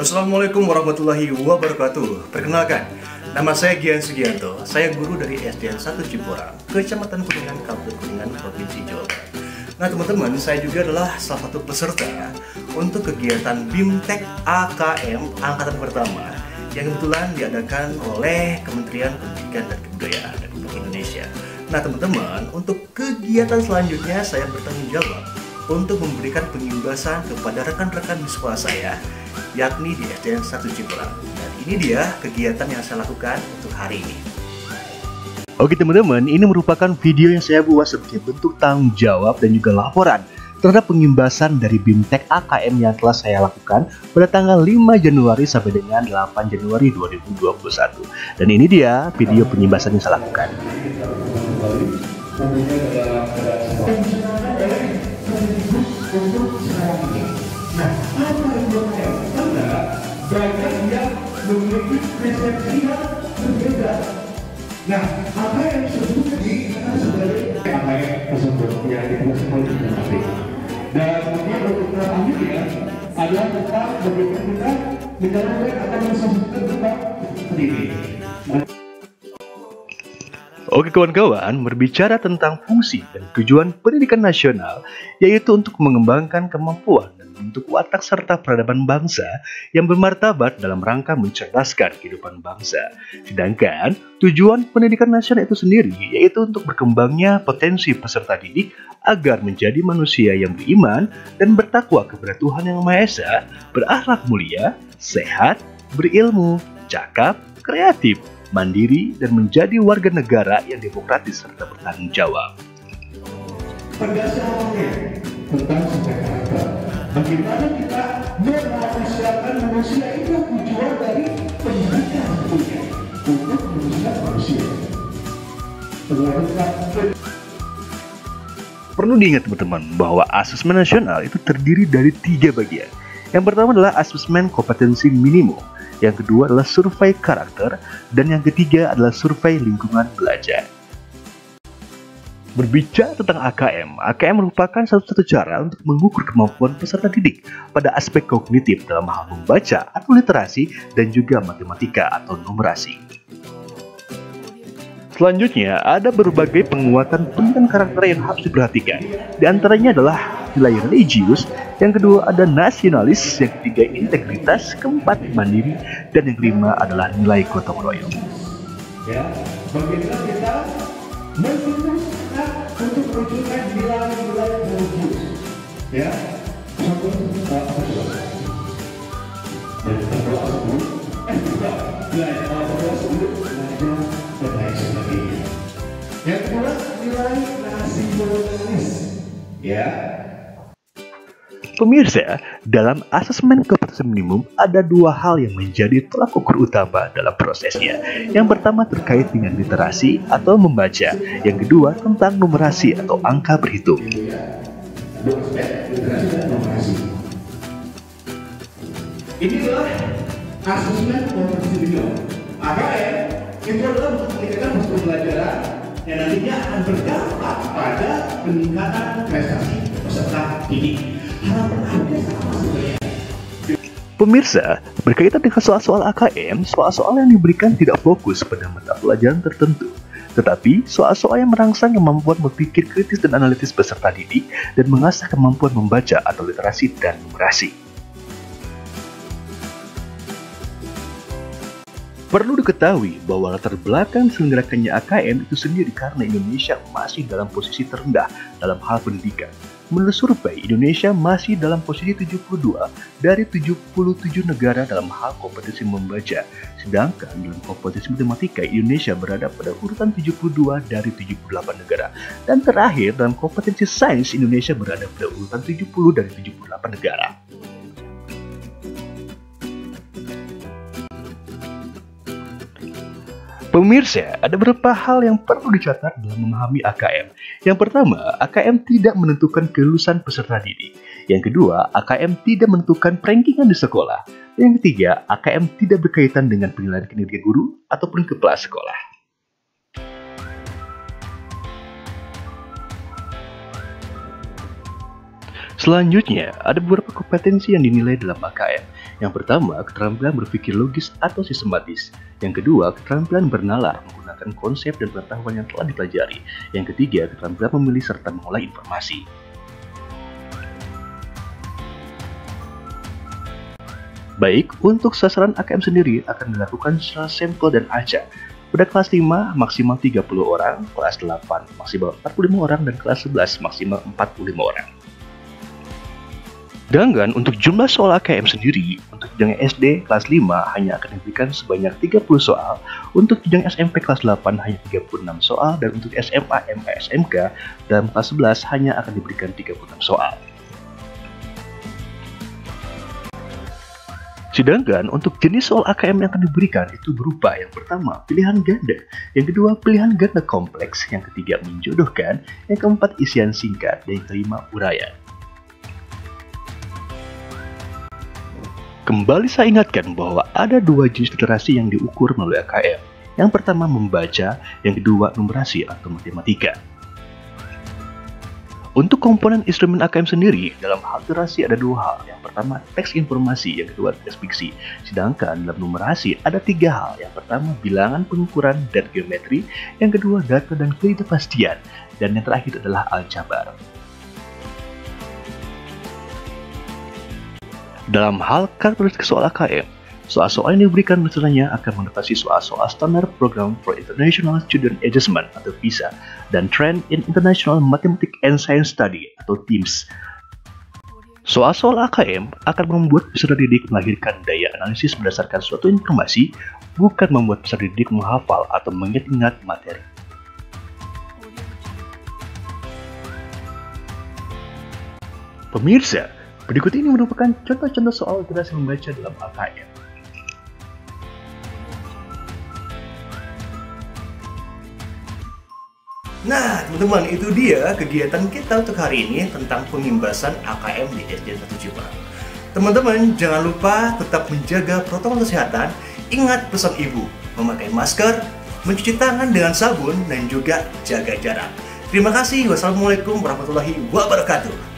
Assalamualaikum warahmatullahi wabarakatuh. Perkenalkan, nama saya Gian Sugianto. Saya guru dari SDN 1 Cipularang, Kecamatan Kuningan, Kabupaten Kuningan, Provinsi Jawa Barat. Nah teman-teman, saya juga adalah salah satu peserta untuk kegiatan BIMTEK AKM Angkatan Pertama yang kebetulan diadakan oleh Kementerian Pendidikan dan Kebudayaan Republik Indonesia. Nah teman-teman, untuk kegiatan selanjutnya saya bertanggung jawab untuk memberikan pengimbasan kepada rekan-rekan di sekolah saya, yakni di SDN 1 Cipularang. Dan ini dia kegiatan yang saya lakukan untuk hari ini. Oke teman-teman, ini merupakan video yang saya buat sebagai bentuk tanggung jawab dan juga laporan terhadap pengimbasan dari BIMTEK AKM yang telah saya lakukan pada tanggal 5 Januari sampai dengan 8 Januari 2021. Dan ini dia video pengimbasan yang saya lakukan. Memiliki persepsi yang berbeda. Nah, apa yang disebut sebagai AKM tersebut yang disebut sebagai BIMTEK. Dan kemudian untuk selanjutnya adalah tentang bagaimana kita menjalankan atau mensosialisasikan tentang pendidik. Oke kawan-kawan, berbicara tentang fungsi dan tujuan pendidikan nasional, yaitu untuk mengembangkan kemampuan dan bentuk watak serta peradaban bangsa yang bermartabat dalam rangka mencerdaskan kehidupan bangsa. Sedangkan tujuan pendidikan nasional itu sendiri yaitu untuk berkembangnya potensi peserta didik agar menjadi manusia yang beriman dan bertakwa kepada Tuhan Yang Maha Esa, berakhlak mulia, sehat, berilmu, cakap, kreatif, mandiri, dan menjadi warga negara yang demokratis serta bertanggung jawab. Berdasarkan tentang sifat karakter, bagaimana kita memanusiakan manusia itu tujuan dari pendidikan sebetulnya untuk manusia. Perlu diingat teman-teman bahwa asesmen nasional itu terdiri dari 3 bagian. Yang pertama adalah asesmen kompetensi minimum, yang kedua adalah survei karakter, dan yang ketiga adalah survei lingkungan belajar. Berbicara tentang AKM merupakan satu-satu cara untuk mengukur kemampuan peserta didik pada aspek kognitif dalam hal membaca atau literasi dan juga matematika atau numerasi. Selanjutnya, ada berbagai penguatan pendidikan karakter yang harus diperhatikan. Di antaranya adalah nilai religius, yang kedua ada nasionalis, yang ketiga integritas, keempat mandiri, dan yang kelima adalah nilai gotong royong. Ya, bagaimana kita menunjukkan untuk menunjukkan nilai-nilai religius. Ya, contoh dari berdoa sebelum berdoa sebelum belajar dan lain sebagainya. Yang kedua nilai nasionalis. Ya. Pemirsa, dalam asesmen kompetensi minimum ada 2 hal yang menjadi tolak ukur utama dalam prosesnya. Yang pertama terkait dengan literasi atau membaca, yang kedua tentang numerasi atau angka berhitung. Inilah asesmen kompetensi minimum. AKM itu adalah untuk meningkatkan proses pembelajaran yang nantinya akan berdampak pada peningkatan prestasi peserta didik. Pemirsa, berkaitan dengan soal-soal AKM, soal-soal yang diberikan tidak fokus pada mata pelajaran tertentu, tetapi soal-soal yang merangsang kemampuan berpikir kritis dan analitis peserta didik dan mengasah kemampuan membaca atau literasi dan numerasi. Perlu diketahui bahwa latar belakang selenggarakannya AKM itu sendiri karena Indonesia masih dalam posisi terendah dalam hal pendidikan. Menurut survei, Indonesia masih dalam posisi 72 dari 77 negara dalam hal kompetensi membaca. Sedangkan dalam kompetensi matematika, Indonesia berada pada urutan 72 dari 78 negara. Dan terakhir, dalam kompetensi sains, Indonesia berada pada urutan 70 dari 78 negara. Pemirsa, ada beberapa hal yang perlu dicatat dalam memahami AKM. Yang pertama, AKM tidak menentukan kelulusan peserta didik. Yang kedua, AKM tidak menentukan rankingan di sekolah. Yang ketiga, AKM tidak berkaitan dengan penilaian kinerja guru ataupun kepala sekolah. Selanjutnya, ada beberapa kompetensi yang dinilai dalam AKM. Yang pertama, keterampilan berpikir logis atau sistematis. Yang kedua, keterampilan bernalar menggunakan konsep dan pengetahuan yang telah dipelajari. Yang ketiga, keterampilan memilih serta mengolah informasi. Baik, untuk sasaran AKM sendiri akan dilakukan secara sampel dan acak. Pada kelas 5 maksimal 30 orang, kelas 8 maksimal 45 orang, dan kelas 11 maksimal 45 orang. Sedangkan untuk jumlah soal AKM sendiri, untuk jenjang SD kelas 5 hanya akan diberikan sebanyak 30 soal, untuk jenjang SMP kelas 8 hanya 36 soal, dan untuk SMA, MA, SMK dalam kelas 11 hanya akan diberikan 36 soal. Sedangkan untuk jenis soal AKM yang akan diberikan itu berupa yang pertama pilihan ganda, yang kedua pilihan ganda kompleks, yang ketiga menjodohkan, yang keempat isian singkat, dan yang kelima uraian. Kembali saya ingatkan bahwa ada dua jenis literasi yang diukur melalui AKM. Yang pertama membaca, yang kedua numerasi atau matematika. Untuk komponen instrumen AKM sendiri, dalam hal literasi ada dua hal. Yang pertama teks informasi, yang kedua teks fiksi. Sedangkan dalam numerasi ada tiga hal. Yang pertama bilangan, pengukuran, dan geometri. Yang kedua data dan ketidakpastian. Dan yang terakhir adalah aljabar. Dalam hal karakteristik soal AKM, soal-soal yang diberikan misalnya akan mengatasi soal-soal standar Program for International Student Adjustment atau PISA dan Trend in International Mathematics and Science Study atau TIMSS. Soal-soal AKM akan membuat peserta didik melahirkan daya analisis berdasarkan suatu informasi, bukan membuat peserta didik menghafal atau mengingat-ingat materi. Pemirsa, berikut ini merupakan contoh-contoh soal literasi membaca dalam AKM. Nah, teman-teman, itu dia kegiatan kita untuk hari ini tentang pengimbasan AKM di SDN 1 Cipularang. Teman-teman, jangan lupa tetap menjaga protokol kesehatan, ingat pesan ibu, memakai masker, mencuci tangan dengan sabun, dan juga jaga jarak. Terima kasih. Wassalamualaikum warahmatullahi wabarakatuh.